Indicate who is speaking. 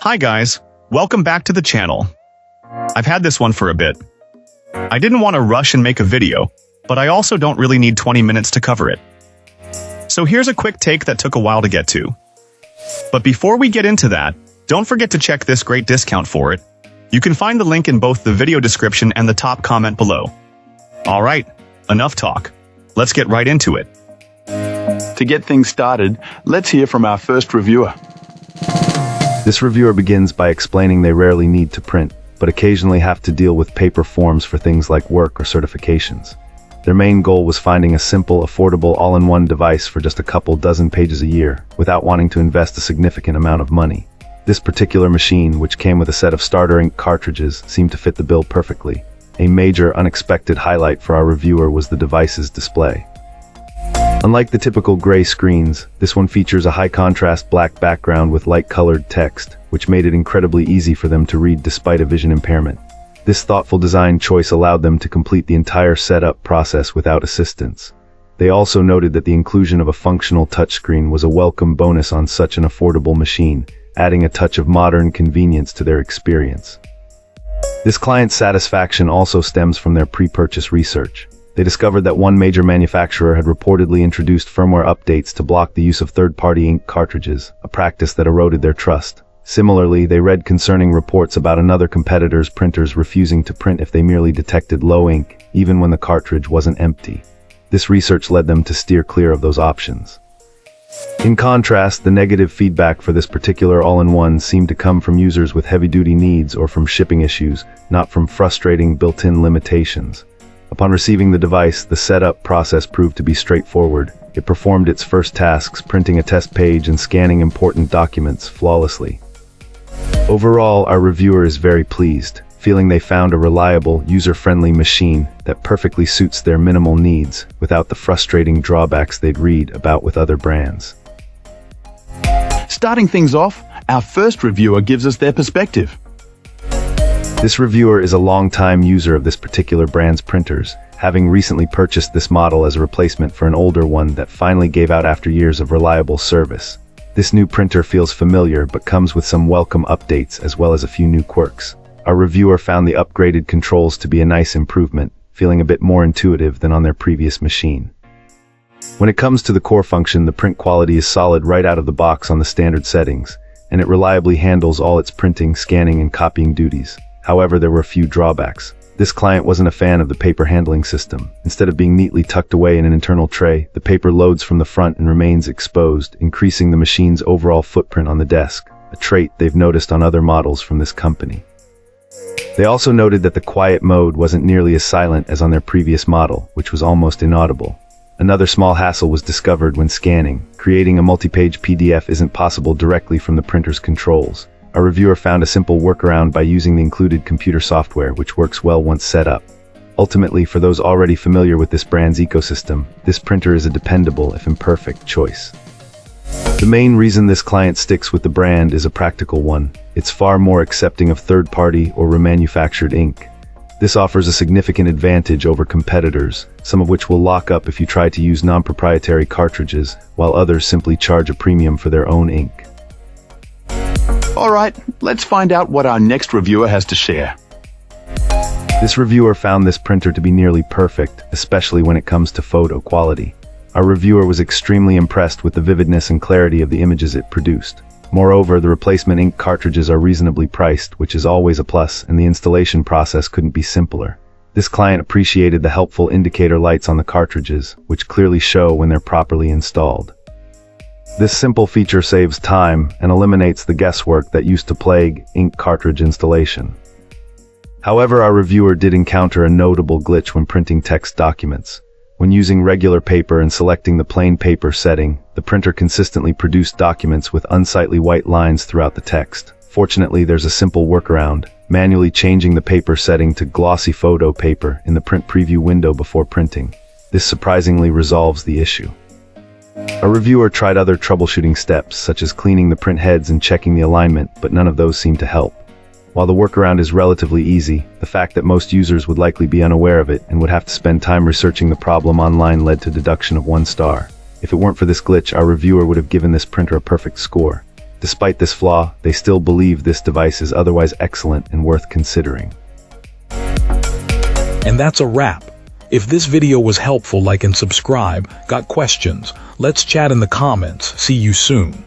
Speaker 1: Hi guys, welcome back to the channel. I've had this one for a bit. I didn't want to rush and make a video, but I also don't really need 20 minutes to cover it. So here's a quick take that took a while to get to. But before we get into that, don't forget to check this great discount for it. You can find the link in both the video description and the top comment below. Alright, enough talk. Let's get right into it.
Speaker 2: To get things started, let's hear from our first reviewer.
Speaker 3: This reviewer begins by explaining they rarely need to print, but occasionally have to deal with paper forms for things like work or certifications. Their main goal was finding a simple, affordable, all-in-one device for just a couple dozen pages a year, without wanting to invest a significant amount of money. This particular machine, which came with a set of starter ink cartridges, seemed to fit the bill perfectly. A major, unexpected highlight for our reviewer was the device's display. Unlike the typical gray screens, this one features a high-contrast black background with light-colored text, which made it incredibly easy for them to read despite a vision impairment. This thoughtful design choice allowed them to complete the entire setup process without assistance. They also noted that the inclusion of a functional touchscreen was a welcome bonus on such an affordable machine, adding a touch of modern convenience to their experience. This client's satisfaction also stems from their pre-purchase research. They discovered that one major manufacturer had reportedly introduced firmware updates to block the use of third-party ink cartridges, a practice that eroded their trust. Similarly, they read concerning reports about another competitor's printers refusing to print if they merely detected low ink, even when the cartridge wasn't empty. This research led them to steer clear of those options. In contrast, the negative feedback for this particular all-in-one seemed to come from users with heavy-duty needs or from shipping issues, not from frustrating built-in limitations. Upon receiving the device, the setup process proved to be straightforward. It performed its first tasks, printing a test page and scanning important documents flawlessly. Overall, our reviewer is very pleased, feeling they found a reliable, user-friendly machine that perfectly suits their minimal needs without the frustrating drawbacks they'd read about with other brands.
Speaker 2: Starting things off, our first reviewer gives us their perspective.
Speaker 3: This reviewer is a long-time user of this particular brand's printers, having recently purchased this model as a replacement for an older one that finally gave out after years of reliable service. This new printer feels familiar but comes with some welcome updates as well as a few new quirks. Our reviewer found the upgraded controls to be a nice improvement, feeling a bit more intuitive than on their previous machine. When it comes to the core function, the print quality is solid right out of the box on the standard settings, and it reliably handles all its printing, scanning, and copying duties. However, there were a few drawbacks. This client wasn't a fan of the paper handling system. Instead of being neatly tucked away in an internal tray, the paper loads from the front and remains exposed, increasing the machine's overall footprint on the desk, a trait they've noticed on other models from this company. They also noted that the quiet mode wasn't nearly as silent as on their previous model, which was almost inaudible. Another small hassle was discovered when scanning. Creating a multi-page PDF isn't possible directly from the printer's controls. Our reviewer found a simple workaround by using the included computer software, which works well once set up. Ultimately, for those already familiar with this brand's ecosystem, this printer is a dependable, if imperfect, choice. The main reason this client sticks with the brand is a practical one. It's far more accepting of third-party or remanufactured ink. This offers a significant advantage over competitors, some of which will lock up if you try to use non-proprietary cartridges, while others simply charge a premium for their own ink.
Speaker 2: Alright, let's find out what our next reviewer has to share.
Speaker 3: This reviewer found this printer to be nearly perfect, especially when it comes to photo quality. Our reviewer was extremely impressed with the vividness and clarity of the images it produced. Moreover, the replacement ink cartridges are reasonably priced, which is always a plus, and the installation process couldn't be simpler. This client appreciated the helpful indicator lights on the cartridges, which clearly show when they're properly installed. This simple feature saves time and eliminates the guesswork that used to plague ink cartridge installation. However, our reviewer did encounter a notable glitch when printing text documents. When using regular paper and selecting the plain paper setting, the printer consistently produced documents with unsightly white lines throughout the text. Fortunately, there's a simple workaround, manually changing the paper setting to glossy photo paper in the print preview window before printing. This surprisingly resolves the issue. A reviewer tried other troubleshooting steps, such as cleaning the print heads and checking the alignment, but none of those seemed to help. While the workaround is relatively easy, the fact that most users would likely be unaware of it and would have to spend time researching the problem online led to deduction of 1 star. If it weren't for this glitch, our reviewer would have given this printer a perfect score. Despite this flaw, they still believe this device is otherwise excellent and worth considering.
Speaker 4: And that's a wrap. If this video was helpful, like and subscribe. Got questions? Let's chat in the comments. See you soon.